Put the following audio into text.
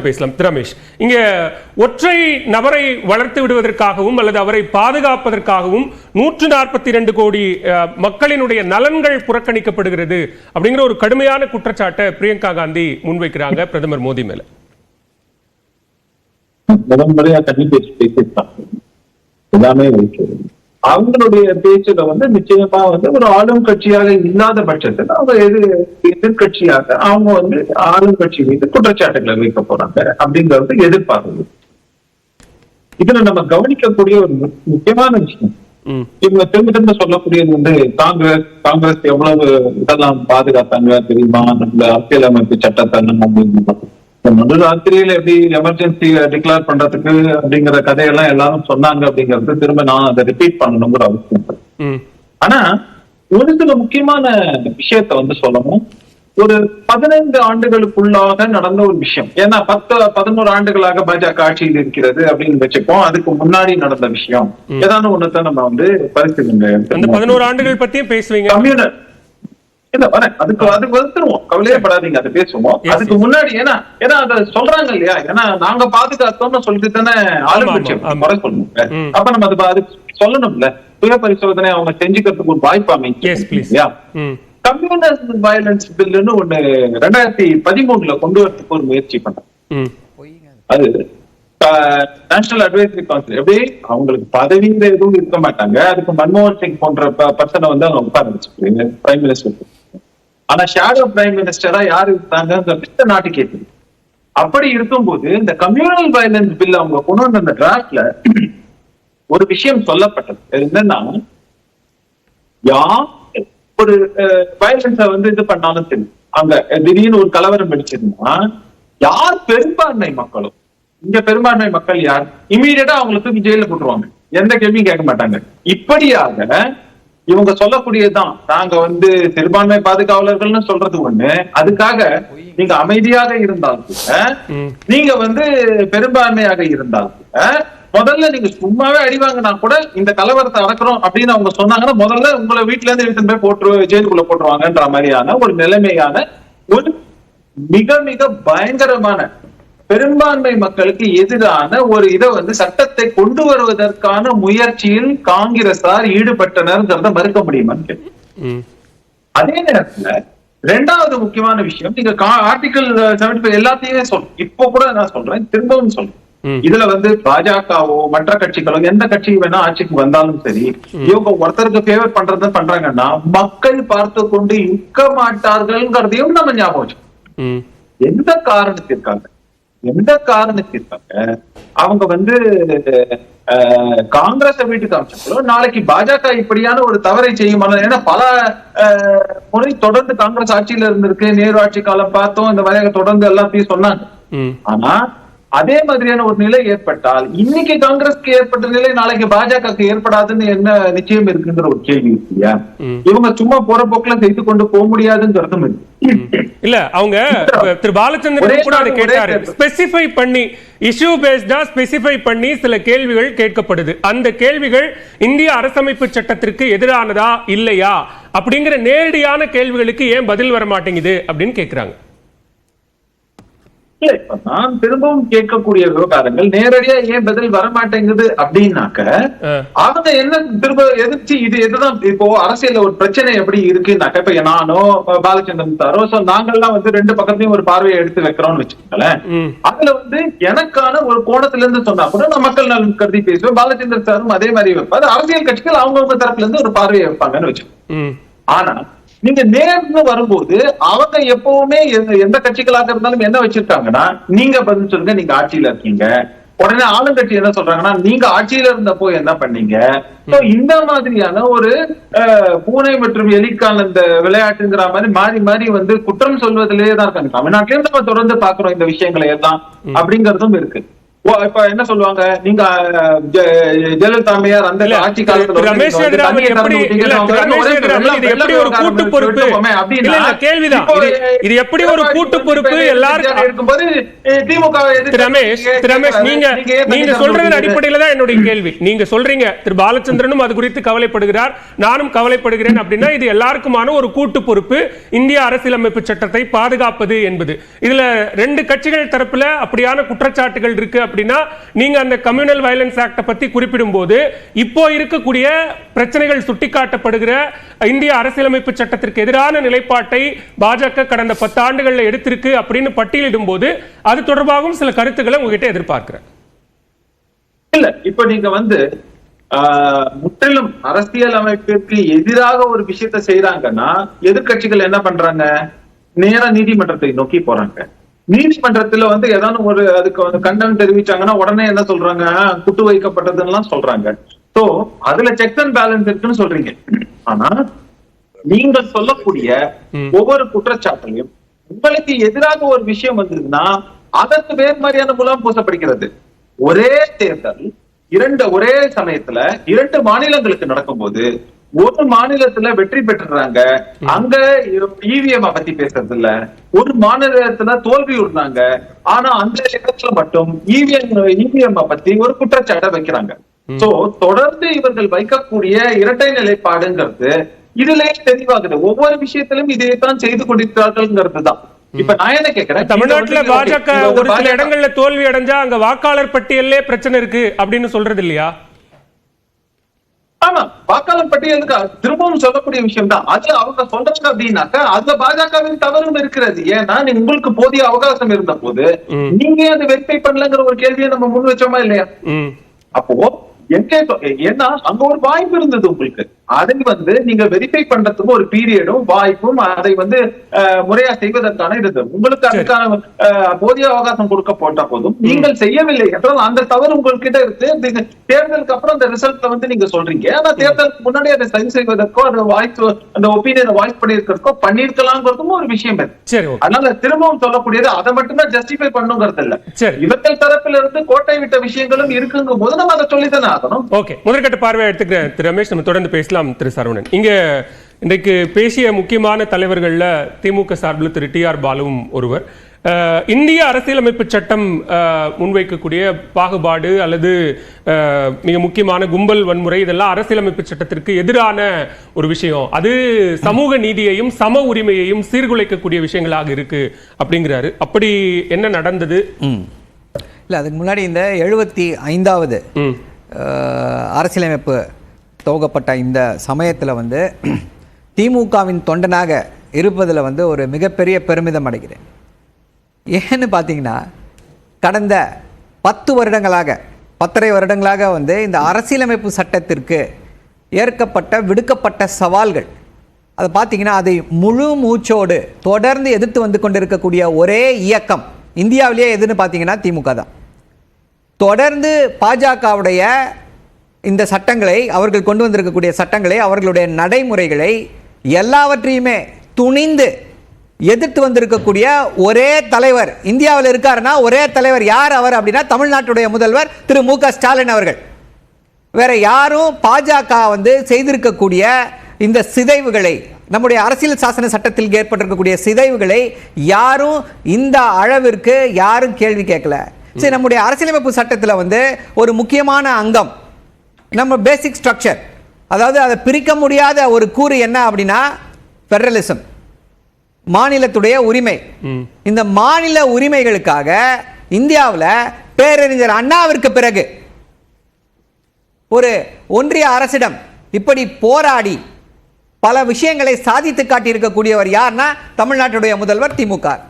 பேசலாம். ரமேஷ், இங்க ஒற்றை நபரை வளர்த்து விடுவதற்காகவும் அல்லது அவரை பாதுகாப்பதற்காகவும் 142 கோடி மக்களினுடைய நலன்கள் புறக்கணிக்கப்படுகிறது அப்படிங்கிற ஒரு கடுமையான குற்றச்சாட்டை பிரியங்கா காந்தி முன்வைக்கிறாங்க பிரதமர் மோடி மேல. எல்லாமே அவங்களுடைய பேச்சுல நிச்சயமா ஒரு ஆளும் கட்சியாக இல்லாத பட்சத்துல அவங்க எதிர்கட்சியாக அவங்க ஆளும் கட்சி மீது குற்றச்சாட்டுகளை வைக்க போறாங்க அப்படிங்கறது எதிர்பார்க்குது. இதுல நம்ம கவனிக்கக்கூடிய ஒரு முக்கியமான விஷயம், இவங்க திரும்ப திரும்ப சொல்லக்கூடியது காங்கிரஸ் எவ்வளவு இதெல்லாம் பாதுகாத்தாங்க தெரியுமா, நம்மள அரசியலமைப்பு சட்டத்தை நம்ம நடுராத்திரியில எப்படி எமர்ஜென்சி டிக்ளேர் பண்றதுக்கு அப்படிங்கிற கதையெல்லாம் எல்லாரும் சொன்னாங்க அப்படிங்கறது திரும்ப நான் அதை ரிப்பீட் பண்ணணுங்கிற அவசியம். ஆனா ஒரு சில முக்கியமான விஷயத்த சொல்லணும். ஒரு 15 ஆண்டுகளுக்குள்ளாக நடந்த ஒரு விஷயம், ஏன்னா 11 ஆண்டுகளாக பாஜக ஆட்சியில் இருக்கிறது அப்படின்னு வச்சுப்போம். அதுக்கு முன்னாடி நடந்த விஷயம் ஏதாவது ஒண்ணுதான் நம்ம பரிசீலனை. 11 ஆண்டுகள் பத்தியும் பேசுவீங்க. கம்யூனல் இல்ல வரேன், அதுக்கு வந்துருவோம், கவலையப்படாதீங்க, அதை பேசுவோம். அதுக்கு முன்னாடி ஏன்னா அதை சொல்றாங்க இல்லையா, ஏன்னா நாங்க பாதுகாத்தோம்னு சொல்லிட்டு தானே ஆளுங்கட்சி முறை சொல்லணும். அப்ப நம்ம அது சொல்லணும்ல, சுய பரிசோதனை அவங்க செஞ்சுக்கிறதுக்கு ஒரு வாய்ப்பு அமைச்சு இல்லையா. கம்யூனல் வயலன்ஸ் பில்லுன்னு ஒண்ணு 2013 கொண்டு வரதுக்கு ஒரு முயற்சி பண்ணாங்க. அது நேஷனல் அட்வைசரி கவுன்சில், எப்படி அவங்களுக்கு பதவியில எதுவும் இருக்க மாட்டாங்க, அதுக்கு மன்மோகன் சிங் போன்ற பர்சனை அவங்க உட்கார வச்சுருக்காங்க பிரைம் மினிஸ்டர். ஆனா ஷேடோ பிரைம் மினிஸ்டரா யாரு இருந்தாங்க நாட்டுக்கு கேட்குது. அப்படி இருக்கும்போது இந்த கம்யூனல் வயலன்ஸ் பில் அவங்க கொண்டு வந்த அந்த டிராஃப்ட்ல ஒரு விஷயம் சொல்லப்பட்டது என்னன்னா, ஒரு வயலன்ஸ இது பண்ணாலும் சரி, அங்க திடீர்னு ஒரு கலவரம் வெடிச்சிருந்தா யார் பெரும்பான்மை மக்களும், இங்க பெரும்பான்மை மக்கள் யார், இமீடியட்டா அவங்களுக்கு ஜெயில போட்டுருவாங்க, எந்த கேள்வியும் கேட்க மாட்டாங்க. இப்படியாக இவங்க சொல்லக்கூடியதுதான், நாங்க சிறுபான்மை பாதுகாவலர்கள்னு சொல்றது ஒண்ணு, அதுக்காக நீங்க அமைதியாக இருந்தால் கூட, நீங்க பெரும்பான்மையாக இருந்தால் கூட, முதல்ல நீங்க சும்மாவே அடிவாங்கன்னா கூட இந்த கலவரத்தை அடக்கிறோம் அப்படின்னு அவங்க சொன்னாங்கன்னா முதல்ல உங்களை வீட்டுல இருந்து எடுத்துட்டு போய் போட்டு ஜெயிலுக்குள்ள போட்டுருவாங்கன்ற மாதிரியான ஒரு நிலைமையான ஒரு மிக மிக பயங்கரமான பெரும்பான்மை மக்களுக்கு எதிரான ஒரு இதை சட்டத்தை கொண்டு வருவதற்கான முயற்சியில் காங்கிரசார் ஈடுபட்டனர் மறுக்க முடியுமான்னு. அதே நேரத்துல ரெண்டாவது முக்கியமான விஷயம், நீங்க ஆர்டிகல் 75 எல்லாத்தையுமே இப்போ கூட நான் சொல்றேன், திரும்பவும் சொல்றேன், இதுல பாஜகவோ மற்ற கட்சிகளோ எந்த கட்சி வேணா ஆட்சிக்கு வந்தாலும் சரி, இவங்க ஒருத்தருக்கு ஃபேவர் பண்றத பண்றாங்கன்னா மக்கள் பார்த்து கொண்டு இருக்க மாட்டார்கள்ங்கிறதையும் நம்ம ஞாபகம் வச்சோம். எந்த காரணத்திற்காக அவங்க காங்கிரஸ் வீட்டுக்கு அமைச்சாங்களோ, நாளைக்கு பாஜக இப்படியான ஒரு தவறை செய்யுமா? ஏன்னா பல முறை தொடர்ந்து காங்கிரஸ் ஆட்சியில இருந்திருக்கு, நேரு ஆட்சி காலம் பார்த்தோம், இந்த மாதிரி தொடர்ந்து எல்லாத்தையும் சொன்னாங்க. ஆனா அதே மாதிரியான ஒரு நிலை ஏற்பட்டால் இன்னைக்கு காங்கிரஸ்க்கு ஏற்பட்ட நிலை நாளைக்கு பாஜகவுக்கு ஏற்படாதுன்னு என்ன நிச்சயம் இருக்குங்கிற ஒரு கேள்வி இல்லையா? இவங்க சும்மா போற போக்குல செய்து கொண்டு போக முடியாதுங்கிறதும் இல்ல. அவங்க திரு பாலச்சந்திரன் கூட அதை கேட்டாரு, ஸ்பெசிஃபை பண்ணி இஷ்யூ பேஸ்டா ஸ்பெசிஃபை பண்ணி சில கேள்விகள் கேட்கப்படுது. அந்த கேள்விகள் இந்திய அரசமைப்பு சட்டத்திற்கு எதிரானதா இல்லையா அப்படிங்கிற நேரடியான கேள்விகளுக்கு ஏன் பதில் வர மாட்டேங்குது அப்படின்னு கேட்கிறாங்க. நான் திரும்பவும் கேட்கக்கூடிய விவகாரங்கள் நேரடியா ஏன் பதில் வரமாட்டேங்குது அப்படின்னாக்க, அவங்க என்ன திரும்ப எதிர்த்து இது எதுதான் இப்போ அரசியல்ல ஒரு பிரச்சனை எப்படி இருக்குன்னாக்க, இப்ப நானோ பாலச்சந்திரன் சாரோ நாங்கெல்லாம் ரெண்டு பக்கத்தையும் ஒரு பார்வையை எடுத்து வைக்கிறோம்னு வச்சுக்கோங்களேன். அதுல எனக்கான ஒரு கோணத்துல இருந்து சொன்னா கூட நான் மக்கள் நலன் கருதி பேசுவேன், பாலச்சந்திரன் சாரும் அதே மாதிரி வைப்பாரு, அரசியல் கட்சிகள் அவங்கவுங்க தரப்புல இருந்து ஒரு பார்வையை வைப்பாங்கன்னு வச்சுக்கோங்க. ஆனா நீங்க நேர்ந்து வரும்போது அவங்க எப்பவுமே எந்த கட்சிகளாக இருந்தாலும் என்ன வச்சிருக்காங்கன்னா, நீங்க பதில் சொல்லுங்க, நீங்க ஆட்சியில இருக்கீங்க. உடனே ஆளுங்கட்சி என்ன சொல்றாங்கன்னா, நீங்க ஆட்சியில இருந்தப்போ என்ன பண்ணீங்க? இந்த மாதிரியான ஒரு பூனை மற்றும் எலிக்கான இந்த விளையாட்டுங்கிற மாதிரி மாறி மாறி குற்றம் சொல்வதிலேயே தான் இருக்காங்க. தமிழ்நாட்டிலேயும் நம்ம தொடர்ந்து பாக்குறோம் இந்த விஷயங்களை எல்லாம் அப்படிங்கறதும் இருக்கு. இப்ப என்ன சொல்லுவாங்க, நீங்க ஜெயலலிதா அம்மையார் அந்த ஆட்சி காலத்துல ரமேஷ் சேதுராமன் எப்படி இது எப்படி ஒரு கூட்டு பொறுப்பு இல்ல கேள்விதான், இது எப்படி ஒரு கூட்டு பொறுப்பு எல்லாருக்கும் இருக்கும்போது திமுக ரமேஷ் நீங்க சொல்றதன் அடிப்படையில தான் என்னுடைய கேள்வி. நீங்க சொல்றீங்க திரு பாலச்சந்திரனும் அது குறித்து கவலைப்படுகிறார், நானும் கவலைப்படுகிறேன் அப்படின்னா இது எல்லாருக்குமான ஒரு கூட்டு பொறுப்பு இந்திய அரசியலமைப்பு சட்டத்தை பாதுகாப்பது என்பது. இதுல ரெண்டு கட்சிகள் தரப்புல அப்படியான குற்றச்சாட்டுகள் இருக்கு அப்படின்னா நீங்க அந்த கம்யூனல் வயலன்ஸ் ஆக்ட் பத்தி குறிப்பிடும் போது இப்போ இருக்கக்கூடிய பிரச்சனைகள் சுட்டிக்காட்டப்படுகிற இந்திய அரசியலமைப்பு சட்டத்திற்கு எதிரான நிலைப்பாட்டை பாஜக கடந்த 10 ஆண்டுகள்ல எடுத்திருக்கு அப்படின்னு பட்டியலிடும் போது அது தொடர்பாகவும் சில கருத்துக்களை உங்ககிட்ட எதிர்பார்க்கிறேன். இல்ல இப்ப நீங்க முற்றிலும் அரசியல் அமைப்பிற்கு எதிராக ஒரு விஷயத்தை செய்யறாங்கன்னா எதிர்கட்சிகள் என்ன பண்றாங்க, நேரா நீதிமன்றத்தை நோக்கி போறாங்க. நீதிமன்றத்துல ஏதாவது ஒரு அதுக்கு கண்டனம் தெரிவிச்சாங்கன்னா உடனே என்ன சொல்றாங்க, குட்டு வைக்கப்பட்டதுன்னு சொல்றாங்க. சோ அதுல செக் அண்ட் பேலன்ஸ் இருக்குன்னு சொல்றீங்க. ஆனா நீங்கள் சொல்லக்கூடிய ஒவ்வொரு குற்றச்சாட்டையும் உங்களுக்கு எதிராக ஒரு விஷயம் வந்ததுன்னா அதற்கு வேறு மாதிரியான முலாம் பூசப்படுகிறது. ஒரே தேர்தல் ஒரே சமயத்துல 2 மாநிலங்களுக்கு நடக்கும்போது ஒரு மாநிலத்துல வெற்றி பெற்றுறாங்க, அங்க இவிஎம் பத்தி பேசுறது இல்ல. ஒரு மாநிலத்துல தோல்வி விடுறாங்க, ஆனா அந்த இடத்துல மட்டும் இவிஎம் பத்தி ஒரு குற்றச்சாட்டை வைக்கிறாங்க. சோ தொடர்ந்து இவர்கள் வைக்கக்கூடிய இரட்டை நிலைப்பாடுங்கிறது இதுலயே தெளிவாகுது. ஒவ்வொரு விஷயத்திலும் இதைத்தான் செய்து கொண்டிருக்கிறார்கள் தான். இப்ப நான் என்ன கேட்கிறேன், தமிழ்நாட்டுல பாஜக ஒரு சில இடங்கள்ல தோல்வி அடைஞ்சா அங்க வாக்காளர் பட்டியல்லே பிரச்சனை இருக்கு அப்படின்னு சொல்றது இல்லையா? ஆமா, வாக்காளர் பட்டியலுக்கு திரும்பவும் சொல்லக்கூடிய விஷயம் தான் அது. அவங்க சொல்றாங்க அப்படின்னாக்கா அதுல பாஜகவின் தவறும் இருக்கிறது. ஏன்னா உங்களுக்கு போதிய அவகாசம் இருந்த போது நீங்க அதை வெரிஃபை பண்ணலங்கிற ஒரு கேள்வியை நம்ம முன் வச்சோமா இல்லையா? அப்போ ஏன்னா அங்க ஒரு வாய்ப்பு இருந்தது உங்களுக்கு, அதை நீங்க வெரிஃபை பண்றதுக்கு ஒரு பீரியடும் வாய்ப்பும் அதை முறையா செய்வதற்கான இருந்தது. உங்களுக்கு அதுக்கான போதிய அவகாசம் கொடுக்கப்பட்ட போதும் நீங்கள் செய்யவில்லை என்றால் அந்த தவறு உங்கள்கிட்ட இருக்கு. தேர்தலுக்கு அப்புறம் அந்த ரிசல்ட் நீங்க சொல்றீங்க, ஆனா தேர்தலுக்கு முன்னாடி அதை சரி செய்வதற்கோ அந்த வாய்ஸ் அந்த ஒப்பீனியனை வாய்ஸ் பண்ணிருக்கிறதுக்கோ பண்ணிருக்கலாம்ங்கிறதும் ஒரு விஷயம் இருக்கு. அதனால திரும்பவும் சொல்லக்கூடியது அதை மட்டும்தான் ஜஸ்டிஃபை பண்ணுங்கிறது இல்ல. இவர்கள் தரப்பில இருந்து கோட்டை விட்ட விஷயங்களும் இருக்குங்கும் போது நம்ம அதை சொல்லித்தானே. ஓகே, முதற்கட்ட பார்வை எடுத்துக்கிறேன் திரு ரமேஷ். நம்ம தொடர்ந்து பேசலாம். திரு சரவணன், இங்க இன்றைக்கு பேசிய முக்கியமான தலைவர்கள்ல திமுக சார்பில் திரு டி.ஆர். பாலுவும் ஒருவர். இந்திய அரசியலமைப்பு சட்டம் முன்வைக்கக்கூடிய பாகுபாடு அல்லது மிக முக்கியமான கும்பல் வன்முறை இதெல்லாம் அரசியலமைப்பு சட்டத்திற்கு எதிரான ஒரு விஷயம், அது சமூக நீதியையும் சம உரிமையையும் சீர்குலைக்கக்கூடிய விஷயங்களாக இருக்கு அப்படிங்கிறாரு. அப்படி என்ன நடந்தது? இல்ல, அதுக்கு முன்னாடி இந்த 75வது அரசியலமைப்பு துவங்கப்பட்ட இந்த சமயத்தில் திமுகவின் தொண்டனாக இருப்பதில் ஒரு மிகப்பெரிய பெருமிதம் அடைகிறேன். ஏன்னு பார்த்தீங்கன்னா கடந்த 10 வருடங்களாக 10.5 வருடங்களாக இந்த அரசியலமைப்பு சட்டத்திற்கு விடுக்கப்பட்ட சவால்கள் அதை பார்த்தீங்கன்னா அதை முழு மூச்சோடு தொடர்ந்து எதிர்த்து வந்து கொண்டிருக்கக்கூடிய ஒரே இயக்கம் இந்தியாவிலேயே எதுன்னு பார்த்தீங்கன்னா திமுக தான். தொடர்ந்து பாஜகவுடைய இந்த சட்டங்களை, அவர்கள் கொண்டு வந்திருக்கக்கூடிய சட்டங்களை, அவர்களுடைய நடைமுறைகளை எல்லாவற்றையுமே துணிந்து எதிர்த்து வந்திருக்கக்கூடிய ஒரே தலைவர் இந்தியாவில் இருக்காருன்னா ஒரே தலைவர் யார் அவர் அப்படின்னா தமிழ்நாட்டுடைய முதல்வர் திரு மு க ஸ்டாலின் அவர்கள். வேற யாரும் பாஜக செய்திருக்கக்கூடிய இந்த சிதைவுகளை, நம்முடைய அரசியல் சாசன சட்டத்தில் ஏற்பட்டிருக்கக்கூடிய சிதைவுகளை யாரும் இந்த அளவிற்கு யாரும் கேள்வி கேட்கல. சரி, நம்முடைய அரசியலமைப்பு சட்டத்தில் ஒரு முக்கியமான அங்கம் நம்ம பேசிக் ஸ்ட்ரக்சர், அதாவது அதை பிரிக்க முடியாத ஒரு கூறு என்ன அப்படின்னா ஃபெடரலிசம், மாநிலத்துடைய உரிமை. இந்த மாநில உரிமைகளுக்காக இந்தியாவில் பேரறிஞர் அண்ணாவிற்கு பிறகு ஒரு ஒன்றிய அரசிடம் இப்படி போராடி பல விஷயங்களை சாதித்து காட்டியிருக்கக்கூடியவர் யார்னா தமிழ்நாட்டுடைய முதல்வர் திமுக.